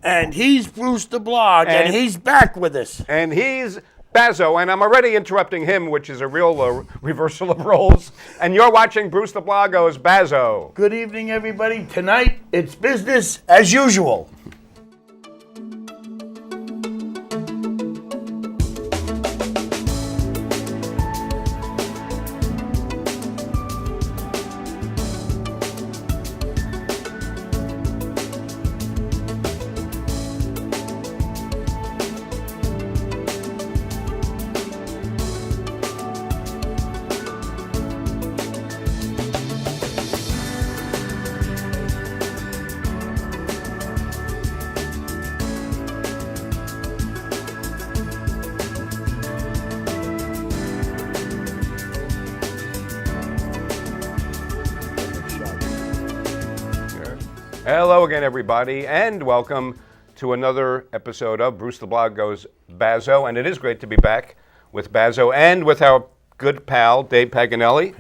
And he's Bruce the Blog, and he's back with us. And he's Bazzo, and I'm already interrupting him, which is a real reversal of roles. And you're watching Bruce the Bloggo's Bazzo. Good evening, everybody. Tonight, it's business as usual. Hello again, everybody, and welcome to another episode of Bruce the Blog Goes Bazzo. And it is great to be back with Bazzo and with our good pal, Dave Paganelli,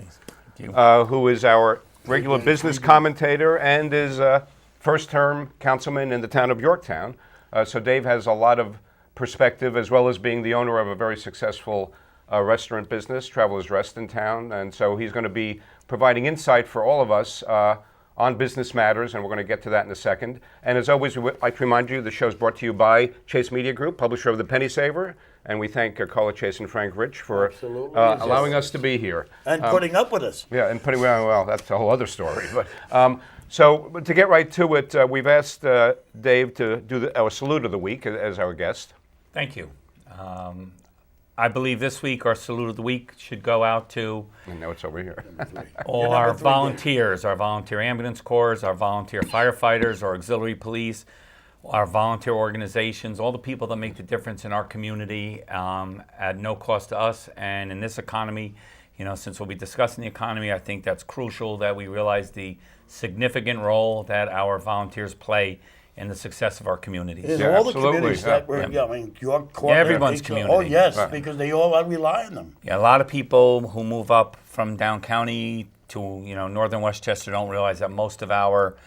who is our regular business commentator and is first-term councilman in the town of Yorktown. So Dave has a lot of perspective, as well as being the owner of a very successful restaurant business, Travelers Rest in town. And so he's going to be providing insight for all of us on business matters, and we're going to get to that in a second. And as always, we would like to remind you the show is brought to you by Chase Media Group, publisher of The Penny Saver, and we thank Carla Chase and Frank Rich for allowing us to be here. And putting up with us. Yeah, and putting, well, that's a whole other story. But so to get right to it, we've asked Dave to do our salute of the week as our guest. Thank you. I believe this week our salute of the week should go out to I know it's over here. all our volunteers, our volunteer ambulance corps, our volunteer firefighters, our auxiliary police, our volunteer organizations, all the people that make the difference in our community at no cost to us. And in this economy, you know, since we'll be discussing the economy, I think that's crucial that we realize the significant role that our volunteers play in the success of our communities. In Yeah, all the absolutely, communities yeah. that we're, I mean, York, Court, Everyone's community. Oh, yes, Right. because they all rely on them. Yeah, a lot of people who move up from down county to, you know, northern Westchester don't realize that most of our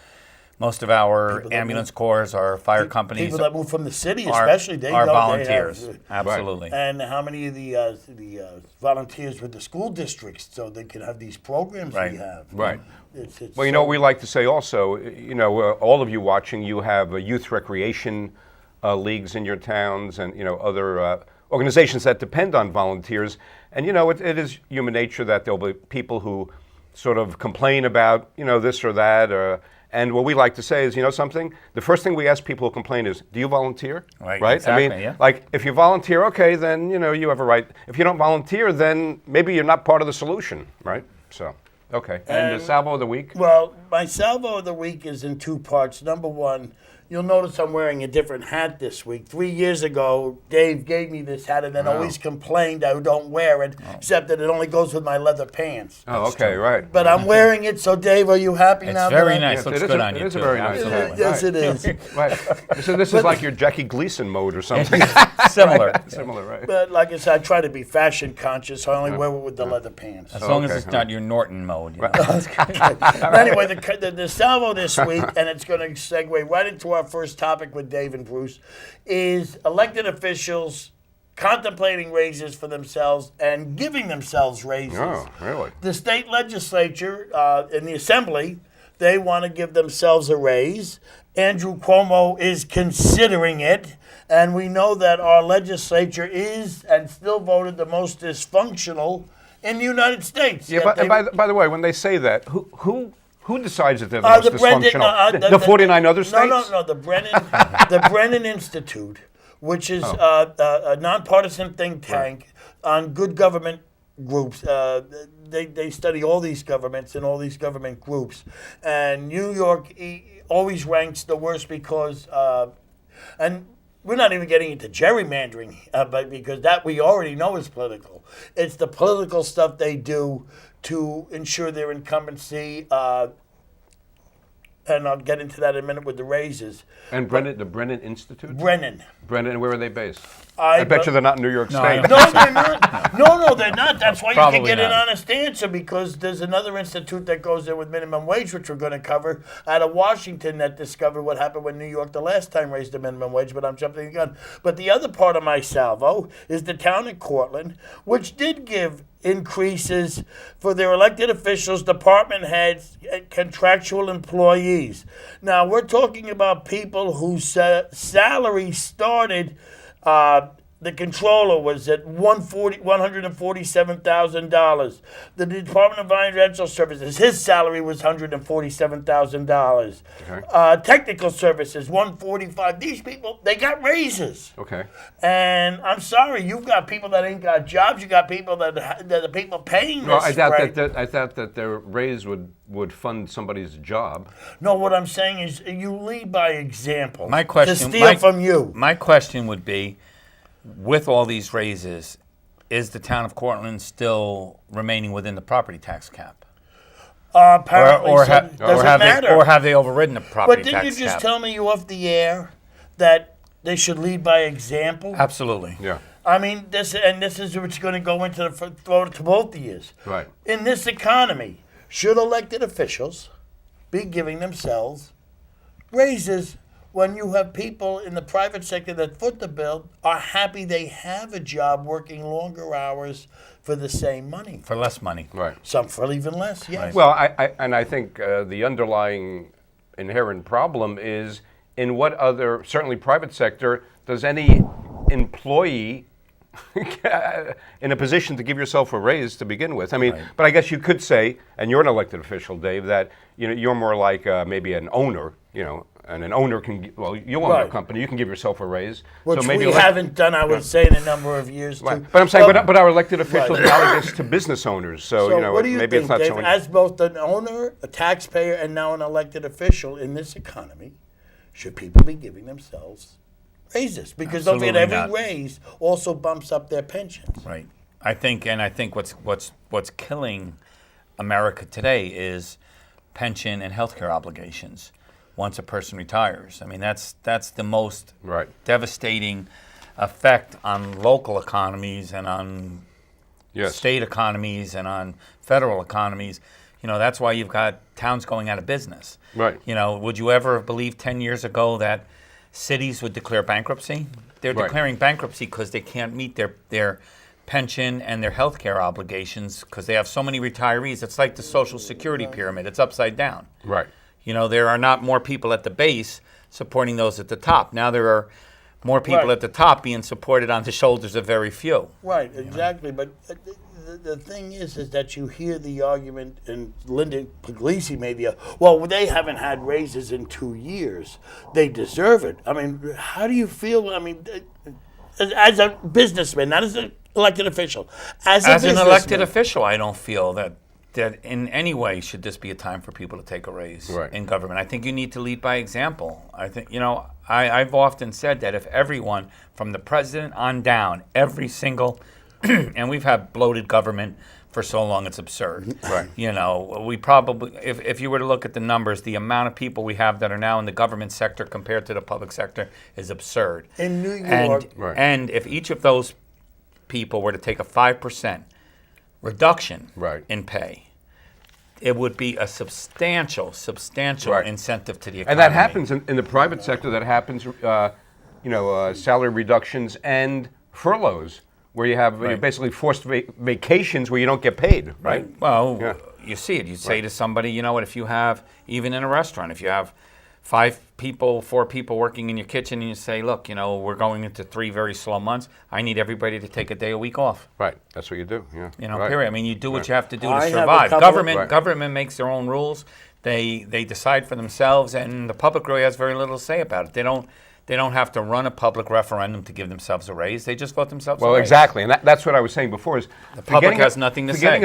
ambulance corps, our fire companies, People that move from the city, are especially, they are know volunteers. they have. Absolutely. And how many of the volunteers with the school districts so they can have these programs Right. we have? Right. It's Well, you know what we like to say also, you know, all of you watching, you have youth recreation leagues in your towns and, you know, other organizations that depend on volunteers. And, you know, it is human nature that there'll be people who sort of complain about, you know, this or that. And what we like to say is, you know something? The first thing we ask people who complain is, do you volunteer? Right, I exactly, mean, yeah. like, if you volunteer, okay, then, you know, you have a right. If you don't volunteer, then maybe you're not part of the solution, right? So, okay. And the salvo of the week? Well, my salvo of the week is in two parts. Number one, you'll notice I'm wearing a different hat this week. 3 years ago, Dave gave me this hat and then always complained I don't wear it, except that it only goes with my leather pants. Oh, okay, right. But I'm wearing it, so Dave, are you happy It's now? very that nice. Yes, Looks it is good a- on it you is a too. very nice Absolutely. hat. Yes, it is. Right. So this is like your Jackie Gleason mode or something. Similar. Similar, right? But like I said, I try to be fashion conscious. I only wear it with the leather pants. As long Okay. as it's not your Norton mode. You know? But anyway, the salvo this week, and it's going to segue right into our first topic with Dave and Bruce, is elected officials contemplating raises for themselves and giving themselves raises. Oh, really? The state legislature in the assembly, they want to give themselves a raise. Andrew Cuomo is considering it, and we know that our legislature is and still voted the most dysfunctional in the United States. Yeah, Yet but by the way, when they say that, who decides that they're the most the Brendan, dysfunctional? The 49 other states? No, the Brennan Institute, which is a nonpartisan think tank on good government groups. They study all these governments and all these government groups. And New York always ranks the worst because, and we're not even getting into gerrymandering, but because that we already know is political. It's the political stuff they do to ensure their incumbency. and I'll get into that in a minute with the raises. And the Brennan Institute? Brennan. Brennan, where are they based? I I bet you they're not in New York State. No, they're not. No, they're not. That's why you can Probably get an not. honest answer, because there's another institute that goes in with minimum wage, which we're going to cover, out of Washington, that discovered what happened when New York the last time raised the minimum wage, but I'm jumping the gun. But the other part of my salvo is the town of Cortland, which did give increases for their elected officials, department heads, and contractual employees. Now, we're talking about people whose salary started, the controller was at $147,000. The Department of Financial Services, his salary was $147,000. Okay. Technical services, $145,000. These people, they got raises. Okay. And I'm sorry, you've got people that ain't got jobs. You got people that are people paying this. Well, I doubt rate. I thought that their raise would fund somebody's job. No, what I'm saying is you lead by example. My question, to steal from you. My question would be, with all these raises, is the town of Cortland still remaining within the property tax cap? Apparently, Have they overridden the property But tax didn't you just cap? tell me you off the air that they should lead by example? Absolutely. Yeah. I mean, this is what's going to go into the throw to both of you. Right. In this economy, should elected officials be giving themselves raises when you have people in the private sector that foot the bill, are happy they have a job working longer hours for the same money? For less money. Right. Some for even less, yes. Right. Well, I think the underlying inherent problem is in what other, certainly private sector, does any employee in a position to give yourself a raise to begin with? I mean, Right. but I guess you could say, and you're an elected official, Dave, that you're more like maybe an owner, and an owner can, you own Right. a company, you can give yourself a raise. Which so maybe we haven't done, I would say, in a number of years. Right. Too. But I'm saying, Well, but our elected officials Right. analogous to business owners. So, what do you maybe think, it's not Dave, so. as both an owner, a taxpayer, and now an elected official in this economy, should people be giving themselves raises? Because don't forget, Absolutely every not. raise also bumps up their pensions. Right. I think what's killing America today is pension and healthcare obligations once a person retires. I mean, that's the most Right. devastating effect on local economies and on Yes. state economies and on federal economies. That's why you've got towns going out of business. Right. Would you ever have believed 10 years ago that cities would declare bankruptcy? They're Right. declaring bankruptcy because they can't meet their pension and their health care obligations because they have so many retirees. It's like the Social Security pyramid. It's upside down. Right. There are not more people at the base supporting those at the top. Now there are more people Right. at the top being supported on the shoulders of very few. Right, exactly. But the thing is that you hear the argument, and Linda Puglisi made well, they haven't had raises in 2 years. They deserve it. I mean, how do you feel? I mean, as a businessman, not as an elected official, as As an businessman. elected official, I don't feel that in any way should this be a time for people to take a raise Right. in government. I think you need to lead by example. I think, I've often said that if everyone from the president on down, every single, and we've had bloated government for so long, it's absurd. Right. We probably, if you were to look at the numbers, the amount of people we have that are now in the government sector compared to the public sector is absurd. In New York. And, Right. and if each of those people were to take a 5% reduction Right. in pay, it would be a substantial Right. incentive to the economy. And that happens in the private sector. That happens, salary reductions and furloughs, where you have Right. basically forced vacations where you don't get paid. Right. Well, Yeah. you see it. You say to somebody, if you have, even in a restaurant, if you have 4 people working in your kitchen, and you say, look, we're going into 3 very slow months. I need everybody to take a week off. Right. That's what you do. Yeah. Right. Period. I mean, you do what you have to do to I have a survive. couple- Right. Government makes their own rules. They decide for themselves, and the public really has very little to say about it. They don't have to run a public referendum to give themselves a raise. They just vote themselves a Well, raise. exactly, and that's what I was saying before. Is the public has nothing to say.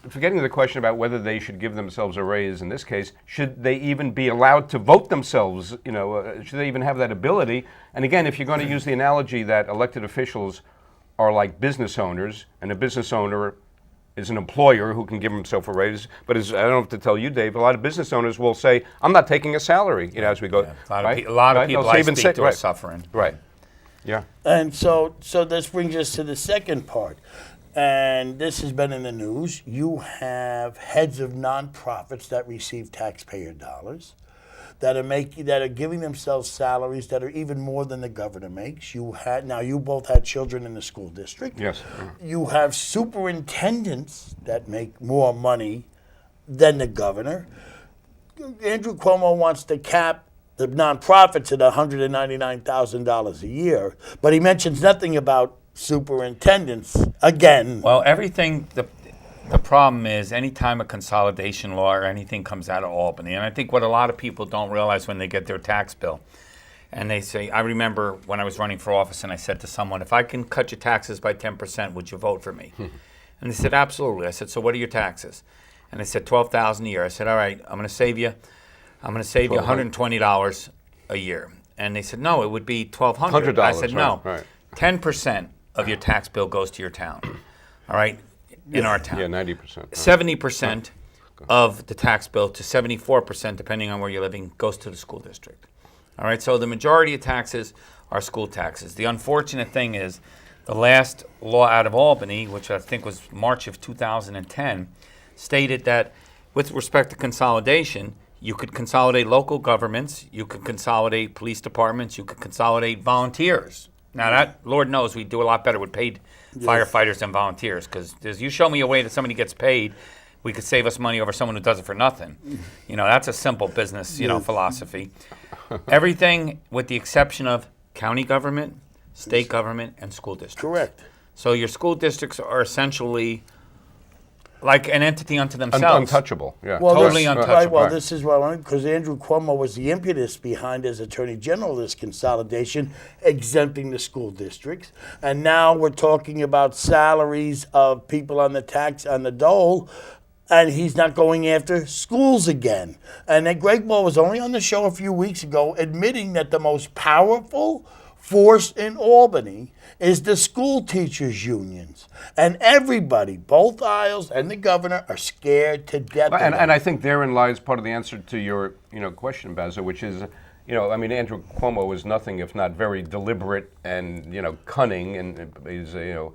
Forgetting the question about whether they should give themselves a raise in this case, should they even be allowed to vote themselves? Should they even have that ability? And again, if you're going to use the analogy that elected officials are like business owners, and a business owner is an employer who can give himself a raise. But I don't have to tell you, Dave, a lot of business owners will say, I'm not taking a salary, as we go. Yeah. A lot of people I speak to are suffering. Right. Yeah. And so this brings us to the second part. And this has been in the news. You have heads of nonprofits that receive taxpayer dollars that are giving themselves salaries that are even more than the governor makes. You both had children in the school district. Yes. You have superintendents that make more money than the governor. Andrew Cuomo wants to cap the nonprofits at $199,000 a year, but he mentions nothing about superintendents again. Well, the problem is anytime a consolidation law or anything comes out of Albany, and I think what a lot of people don't realize when they get their tax bill, and they say, I remember when I was running for office and I said to someone, if I can cut your taxes by 10%, would you vote for me? And they said, absolutely. I said, so what are your taxes? And they said, $12,000 a year. I said, all right, I'm going to save you $120 a year. And they said, no, it would be $1,200. I said, no, right. 10% of your tax bill goes to your town, all right, in our town. Yeah, 90%. 70% of the tax bill to 74%, depending on where you're living, goes to the school district. All right, so the majority of taxes are school taxes. The unfortunate thing is the last law out of Albany, which I think was March of 2010, stated that with respect to consolidation, you could consolidate local governments, you could consolidate police departments, you could consolidate volunteers. Now that, Lord knows, we do a lot better with paid firefighters than volunteers, because you show me a way that somebody gets paid, we could save us money over someone who does it for nothing. That's a simple business, philosophy. Everything with the exception of county government, state government, and school districts. Correct. So your school districts are essentially like an entity unto themselves. Untouchable, yeah. Well, totally untouchable. Right, well, this is what I wanted, because Andrew Cuomo was the impetus behind, as Attorney General, this consolidation, exempting the school districts. And now we're talking about salaries of people on the dole, and he's not going after schools again. And then Greg Ball was only on the show a few weeks ago admitting that the most powerful force in Albany is the school teachers' unions. And everybody, both aisles and the governor, are scared to death. And I think therein lies part of the answer to your question, Bazzo, which is, Andrew Cuomo was nothing if not very deliberate and, cunning, and he's a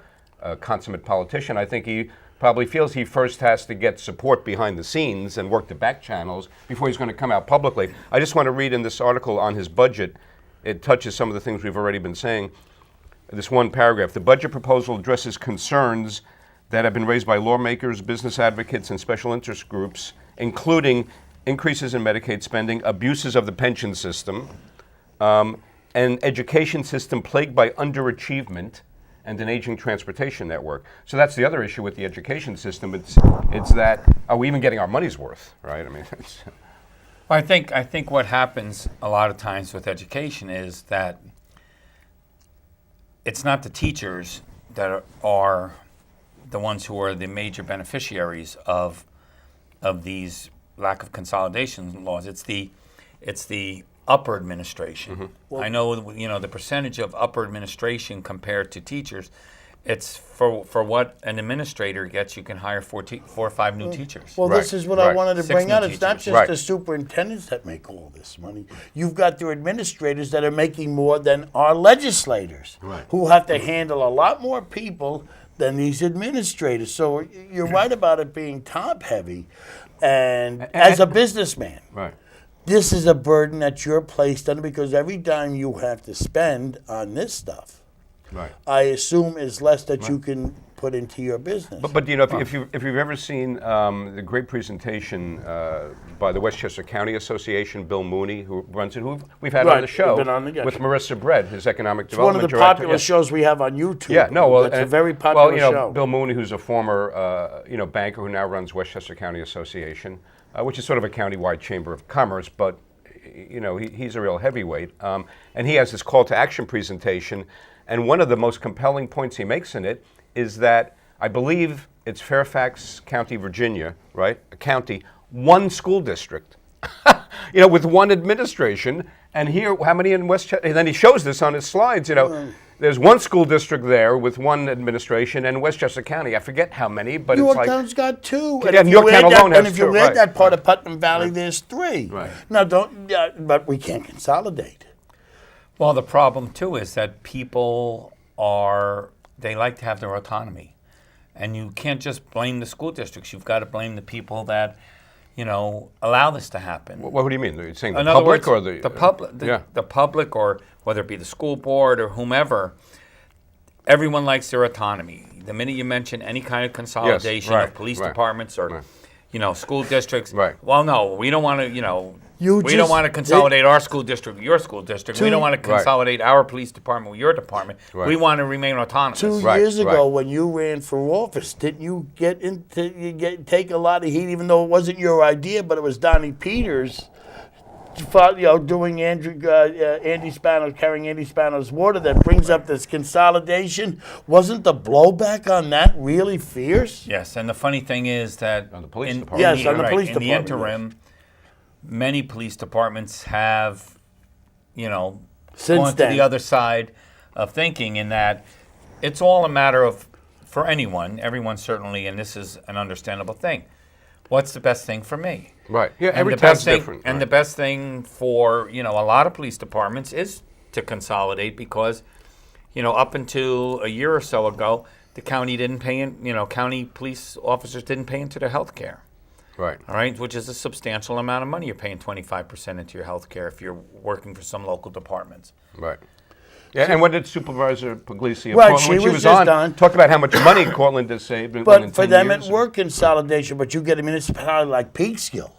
consummate politician. I think he probably feels he first has to get support behind the scenes and work the back channels before he's going to come out publicly. I just want to read in this article on his budget. It touches some of the things we've already been saying. This one paragraph, the budget proposal addresses concerns that have been raised by lawmakers, business advocates, and special interest groups, including increases in Medicaid spending, abuses of the pension system, an education system plagued by underachievement, and an aging transportation network. So that's the other issue with the education system. It's that, are we even getting our money's worth, right? I mean, I think what happens a lot of times with education is that it's not the teachers that are the ones who are the major beneficiaries of these lack of consolidation laws. It's the upper administration. Mm-hmm. Well, I know the percentage of upper administration compared to teachers. It's for what an administrator gets, you can hire four or five new teachers. Well, this is what I wanted to bring out. It's not just the superintendents that make all this money. You've got their administrators that are making more than our legislators, who have to handle a lot more people than these administrators. So you're right about it being top-heavy. And as a businessman, this is a burden that you're placed under, because every dime you have to spend on this stuff, I assume is less that you can put into your business. But if you've ever seen the great presentation by the Westchester County Association, Bill Mooney, who runs it, who we've had on the show, with Marissa Bredd, his economic development director. It's one of the popular shows we have on YouTube. Yeah, no, well, it's a very popular show. Bill Mooney, who's a former banker who now runs Westchester County Association, which is sort of a countywide chamber of commerce, but he's a real heavyweight, and he has this call to action presentation. And one of the most compelling points he makes in it is that I believe it's Fairfax County, Virginia, right? A county, one school district, with one administration. And here, how many in Westchester? And then he shows this on his slides. there's one school district there with one administration, and Westchester County, I forget how many, but it's like... Yorktown's got two. Yeah, Yorktown alone has and if you two, add right, that part right. of Putnam Valley, there's three. Right. Now, but we can't consolidate. Well, the problem too is that people they like to have their autonomy. And you can't just blame the school districts. You've got to blame the people that, allow this to happen. What do you mean? Are you saying the In other public words, or the... the public, the public, or whether it be the school board or whomever, everyone likes their autonomy. The minute you mention any kind of consolidation right, of police right, departments or, right. School districts, Right. well, no, we don't want to, we don't want to consolidate our school district with your school district. We don't want to consolidate our police department with your department. Right. We want to remain autonomous. 2 Right, years ago, right. when you ran for office, didn't you take a lot of heat, even though it wasn't your idea, but it was Donnie Peters, doing Andy Spano's, carrying Andy Spano's water that brings up this consolidation? Wasn't the blowback on that really fierce? Yes, and the funny thing is that On the police department. Yes, on the police in the department, interim, many police departments have, gone Since to then. the other side of thinking in that it's all a matter of, for everyone certainly, and this is an understandable thing, what's the best thing for me? Right. Yeah, And every the best town's thing, different. And right. the best thing for, a lot of police departments is to consolidate because, up until a year or so ago, the county didn't pay in, county police officers didn't pay into their health care. Right. All right, which is a substantial amount of money. You're paying 25% into your health care if you're working for some local departments. Right. Yeah, and what did Supervisor Puglisi of Right, Cortland, she when she was was just on, on. talked about how much money Cortland has saved in But for 10 them, years. it worked consolidation. But you get a municipality like Peekskill,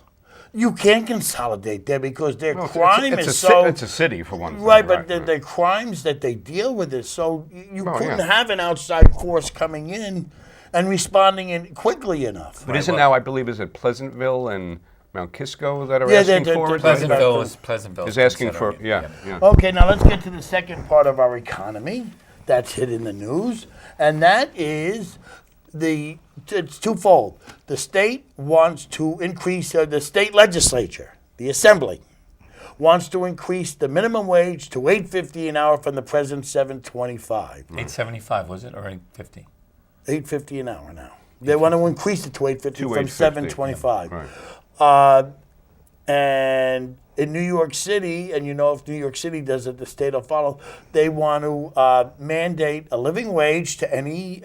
you can't consolidate there because their Well, crime it's is it's a city, for one thing. right. But right. the crimes that they deal with is so you Oh, couldn't yeah. have an outside force coming in and responding in quickly enough. But isn't now, I believe, is it Pleasantville and Mount Kisco that are Yeah, asking they're- for it? they're- Pleasantville Is asking for, considering it. yeah. Okay, now let's get to the second part of our economy that's hit in the news, and that is it's twofold. The state wants to increase, the state legislature, the assembly, wants to increase the minimum wage to $8.50 an hour from the present $7.25. $8.75 was it, or $8.50? $8.50 an hour now. They want to increase it to $8.50 To from $8.50, $7.25. Right. And in New York City, and if New York City does it, the state will follow. They want to mandate a living wage to any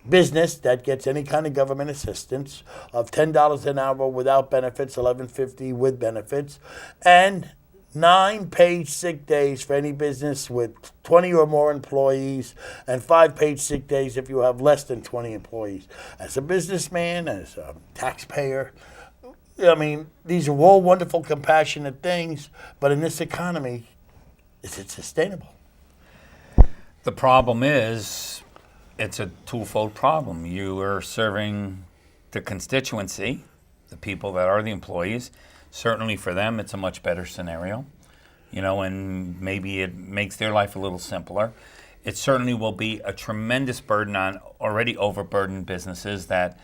business that gets any kind of government assistance of $10 an hour without benefits, $11.50 with benefits, and 9 paid sick days for any business with 20 or more employees, and 5 paid sick days if you have less than 20 employees. As a businessman, as a taxpayer, I mean, these are all wonderful, compassionate things, but in this economy, is it sustainable? The problem is, it's a twofold problem. You are serving the constituency, the people that are the employees. Certainly for them, it's a much better scenario, and maybe it makes their life a little simpler. It certainly will be a tremendous burden on already overburdened businesses that,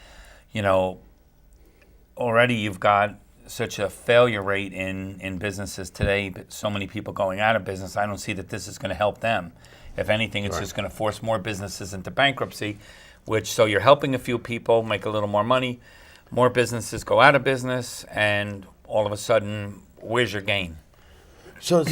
already you've got such a failure rate in businesses today, but so many people going out of business. I don't see that this is going to help them. If anything, it's just going to force more businesses into bankruptcy, so you're helping a few people make a little more money, more businesses go out of business, and all of a sudden, where's your gain? So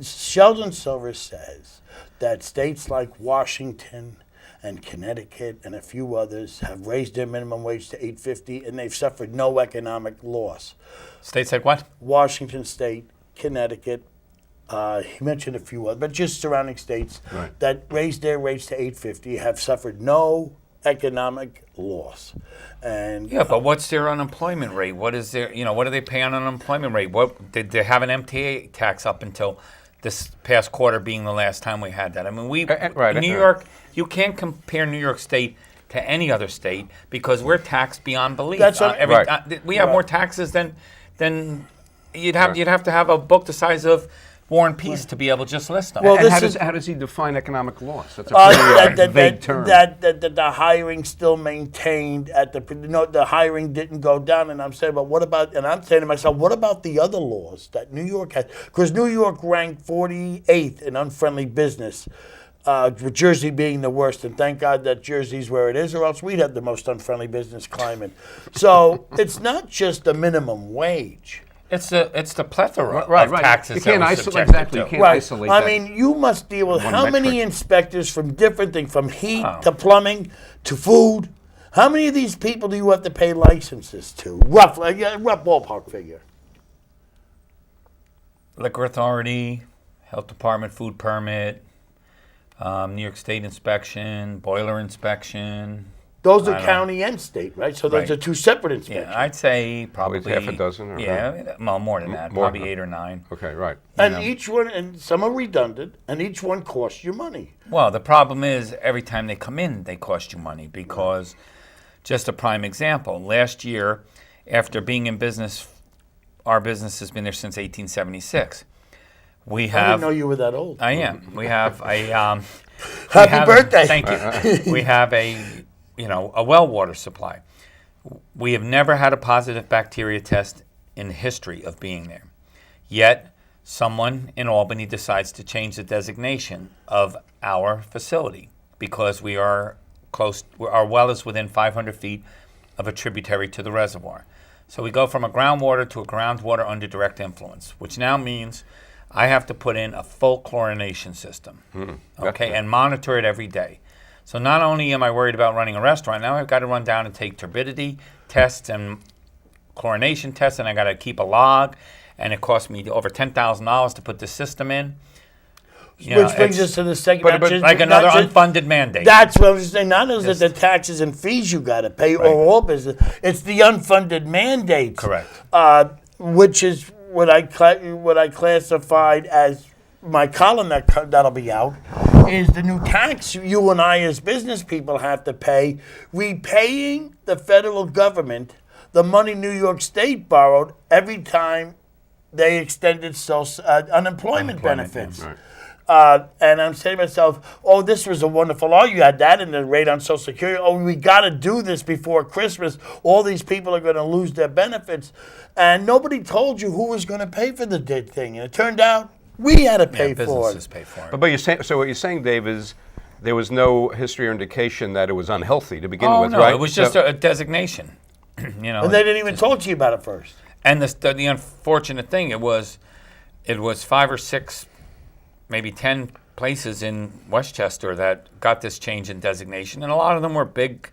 Sheldon Silver says that states like Washington and Connecticut and a few others have raised their minimum wage to $8.50, and they've suffered no economic loss. States like what? Washington State, Connecticut, he mentioned a few others, but just surrounding states that raised their rates to $8.50 have suffered no economic loss. And Yeah, but what's their unemployment rate? What is their, what do they pay on unemployment rate? What did they have an MTA tax up until this past quarter being the last time we had that? I mean, New York, you can't compare New York State to any other state because we're taxed beyond belief. That's we have more taxes than you'd have to have a book the size of War and Peace to be able to just list them. Well, And this how does he define economic loss? That's a pretty vague term. That the hiring still maintained at the hiring didn't go down, and I'm saying, but what about? And I'm saying to myself, what about the other laws that New York has? Because New York ranked 48th in unfriendly business with Jersey being the worst, and thank God that Jersey's where it is, or else we'd have the most unfriendly business climate. So it's not just the minimum wage. It's the plethora Right. of taxes You can't that we're isolate subjected exactly. to. You can't isolate I that. mean, you must deal with One how many metric. inspectors from different things, from heat to plumbing to food. How many of these people do you have to pay licenses to? Rough ballpark figure. Liquor Authority, Health Department, food permit, New York State inspection, boiler inspection. Those are I don't county and state, right? So those Right. are two separate inspections. Yeah, I'd say probably half a dozen or well, more than that, more probably than 8 or 9. Okay, right. And each one, and some are redundant, and each one costs you money. Well, the problem is every time they come in, they cost you money because, just a prime example, last year, after being in business, our business has been there since 1876. We I have. didn't know you were that old. I am. We have a. Happy birthday. Thank you. We have a well water supply. We have never had a positive bacteria test in the history of being there. Yet, someone in Albany decides to change the designation of our facility because we are close. Our well is within 500 feet of a tributary to the reservoir. So we go from a groundwater to a groundwater under direct influence, which now means I have to put in a full chlorination system, okay, and monitor it every day. So not only am I worried about running a restaurant, now I've got to run down and take turbidity tests and chlorination tests, and I got to keep a log, and it costs me over $10,000 to put the system in. You know, Which brings us to the second. but like another unfunded mandate. That's what I was saying. Not only is it the taxes and fees you got to pay, or all business, it's the unfunded mandates. Correct. Which is what I classified as my column that'll be out, is the new tax you and I as business people have to pay, repaying the federal government the money New York State borrowed every time they extended unemployment benefits. Right. And I'm saying to myself, oh, this was a wonderful, you had that in the rate on Social Security. Oh, we got to do this before Christmas. All these people are going to lose their benefits. And nobody told you who was going to pay for the dead thing. And it turned out we had to pay for businesses it. pay for it. But you're saying, so what you're saying, Dave, is there was no history or indication that it was unhealthy to begin with, no, right? it was just a designation. And they didn't even talk to you about it first. And the unfortunate thing, it was 5 or 6, maybe 10 places in Westchester that got this change in designation, and a lot of them were big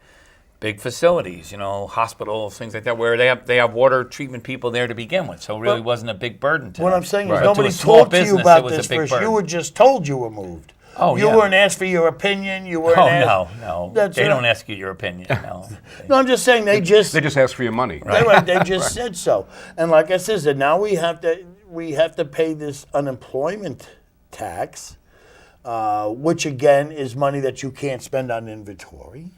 facilities, hospitals, things like that, where they have water treatment people there to begin with. So it really wasn't a big burden to What them. I'm saying Right. is But nobody to a small talked to you business, about it was a this big first. burden. You were just told you were moved. Oh, You yeah. weren't asked for your opinion. You weren't Oh asked. no! That's They right. don't ask you your opinion. No. No, I'm just saying they just asked for your money. they just said so. And like I said, that now we have to pay this unemployment tax, which again is money that you can't spend on inventory.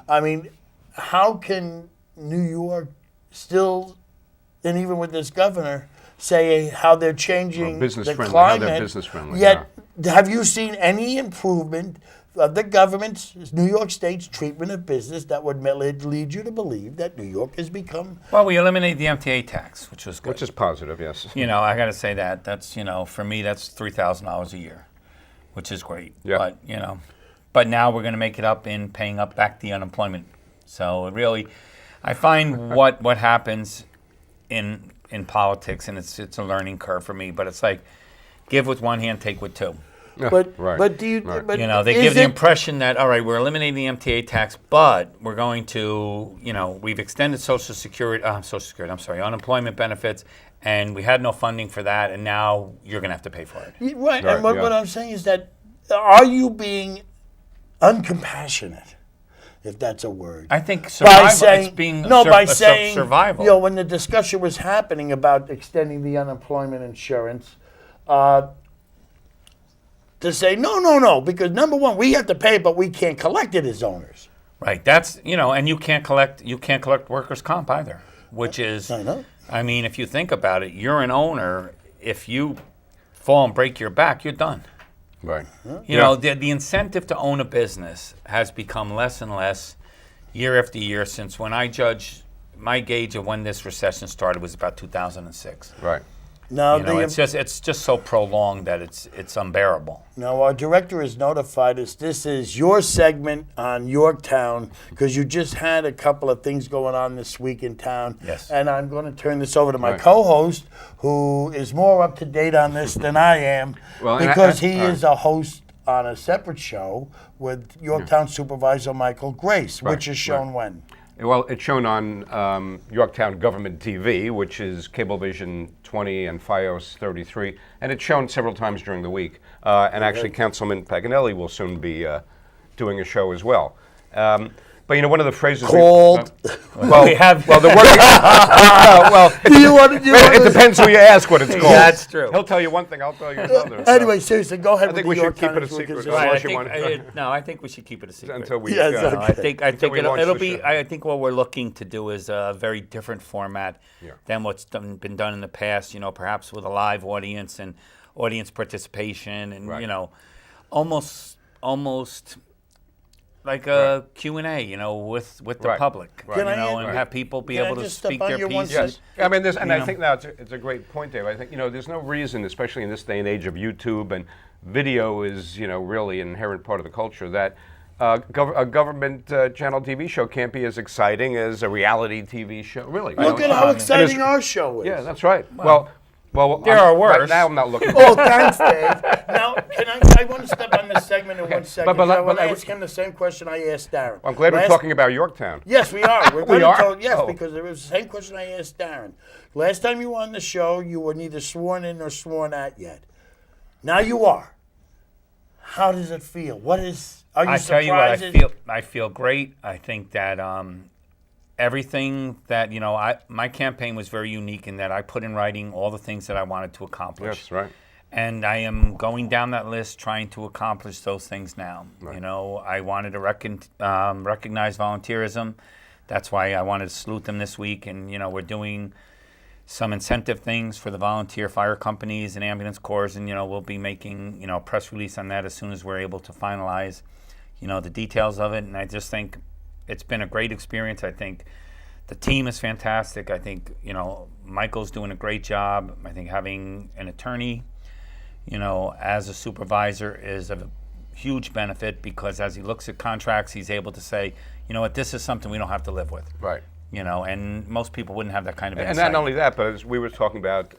I mean, how can New York still, and even with this governor, say how they're changing business the friendly, how they're climate? business friendly, Yet, have you seen any improvement of the government's, New York State's treatment of business that would lead you to believe that New York has become? Well, we eliminated the MTA tax, which was good. Which is positive, yes. I got to say that's for me that's $3,000 a year, which is great. Yeah. But now we're going to make it up in paying up back the unemployment. So it really, I find what happens in politics, and it's a learning curve for me. But it's like give with one hand, take with two. But Right. but do you? Right. But They is give the it- impression that all right, we're eliminating the MTA tax, but we're going to, we've extended unemployment benefits, and we had no funding for that, and now you're going to have to pay for it. Right. Right, And what yeah. I'm saying is that are you being uncompassionate, if that's a word? I think survival. By saying it's being by saying survival. when the discussion was happening about extending the unemployment insurance, to say no, because number one, we have to pay, but we can't collect it as owners. Right. That's and you can't collect workers' comp either, which is I know. I mean, if you think about it, you're an owner. If you fall and break your back, you're done. Right. You know, the incentive to own a business has become less and less year after year since when my gauge of when this recession started was about 2006. Right. Now, it's just so prolonged that it's unbearable. Now, our director has notified us this is your segment on Yorktown because you just had a couple of things going on this week in town. Yes. And I'm going to turn this over to my co-host, who is more up to date on this than I am, because he is a host on a separate show with Yorktown Supervisor Michael Grace, which is shown when? Well, it's shown on Yorktown Government TV, which is Cablevision 20 and Fios 33, and it's shown several times during the week. And actually, Councilman Paganelli will soon be doing a show as well. But one of the phrases called. We have. Well, the word. It depends who you ask what it's called. That's true. He'll tell you one thing. I'll tell you another. Anyway, seriously, go ahead. I think we should keep it a secret. I think we should keep it a secret Until we. Yes, okay. I think it'll be. I think what we're looking to do is a very different format than what's been done in the past. Perhaps with a live audience and audience participation, and almost like a Q&A, with the public, and have people be able to speak their piece. Yes, I mean, I think now it's a great point, Dave. I think there's no reason, especially in this day and age of YouTube and video is really an inherent part of the culture, that a government channel TV show can't be as exciting as a reality TV show. Really, look at how exciting our show is. Yeah, that's right. Well, there are worse. Right now I'm not looking. Oh, thanks, Dave. Now, I want to step on this segment in 1 second. I want to ask him the same question I asked Darren. I'm glad we're talking about Yorktown. Yes, we are. We are? Yes, because it was the same question I asked Darren. Last time you were on the show, you were neither sworn in nor sworn at yet. Now you are. How does it feel? Are you surprised? Tell you what, I feel great. I think that everything that, my campaign was very unique in that I put in writing all the things that I wanted to accomplish. Yes, right. And I am going down that list trying to accomplish those things now. Right. I wanted to recognize volunteerism. That's why I wanted to salute them this week. And, we're doing some incentive things for the volunteer fire companies and ambulance corps. And, we'll be making, a press release on that as soon as we're able to finalize, the details of it. And I just think it's been a great experience. I think the team is fantastic. I think, Michael's doing a great job. I think having an attorney, as a supervisor is a huge benefit because as he looks at contracts, he's able to say, this is something we don't have to live with. Right. And most people wouldn't have that kind of insight. And not only that, but as we were talking about,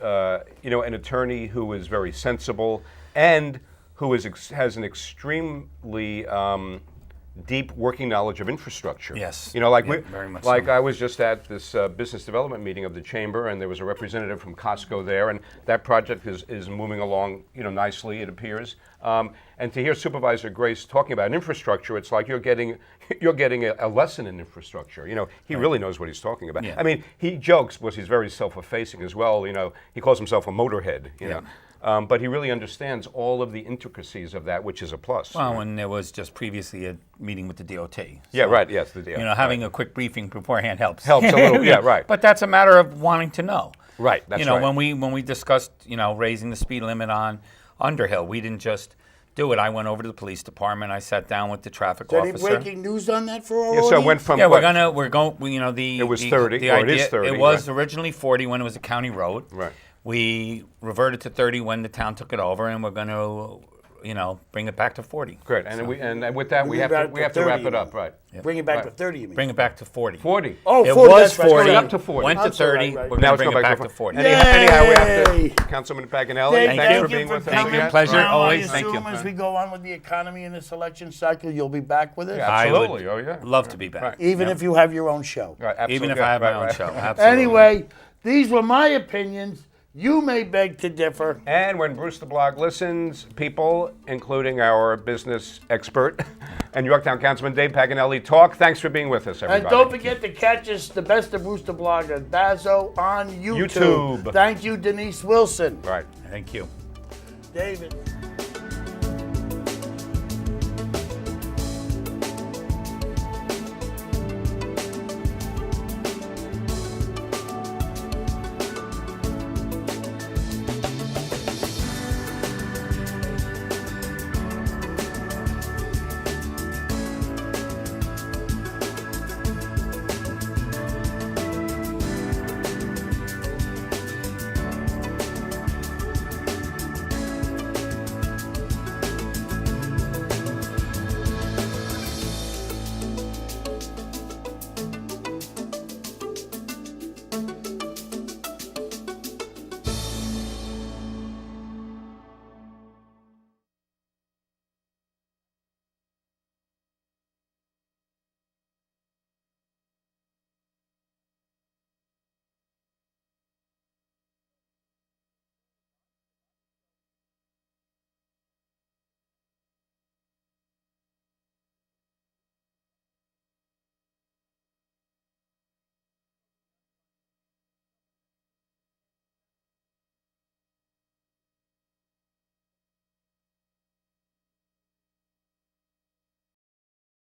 an attorney who is very sensible and who has an extremely deep working knowledge of infrastructure. Yes. Very much so. I was just at this business development meeting of the chamber, and there was a representative from Costco there, and that project is moving along, nicely, it appears. And to hear Supervisor Grace talking about infrastructure, it's like you're getting a lesson in infrastructure. He really knows what he's talking about. Yeah. I mean, he jokes, but he's very self-effacing as well. He calls himself a motorhead. But he really understands all of the intricacies of that, which is a plus. Well, and there was just previously a meeting with the DOT. So, yeah, right, yes, the DOT. Having a quick briefing beforehand helps. Helps a little, yeah, right. But that's a matter of wanting to know. Right, that's right. When we discussed, raising the speed limit on Underhill, we didn't just do it. I went over to the police department. I sat down with the traffic officer. Any breaking news on that for our audience? So it went from we're going. It was 30. It is 30. It was originally 40 when it was a county road. Right. We reverted to 30 when the town took it over, and we're going to, bring it back to 40. Great, and with that we have to wrap it up, right? Yep. Bring it back to 30, you mean? Bring it back to 40. 40. Oh, it 40, was 40. Up to 40. Went to 30. Right. We're going to bring it back to 40. Anyhow, we have to, Councilman Paganelli. Thank you for being with us. Thank you. Pleasure. Now, Always. I Thank you. As we go on with the economy in this election cycle, you'll be back with us? Yeah, absolutely. Oh, yeah. Love to be back. Right. Even if you have your own show. Right, absolutely. Even if I have my own show. Absolutely. Anyway, these were my opinions. You may beg to differ. And when Bruce the Blog listens, people, including our business expert and Yorktown Councilman Dave Paganelli, talk. Thanks for being with us, everybody. And don't forget to catch us, the best of Bruce the Blog at Bazzo on YouTube. Thank you, Denise Wilson. Right. Thank you. David.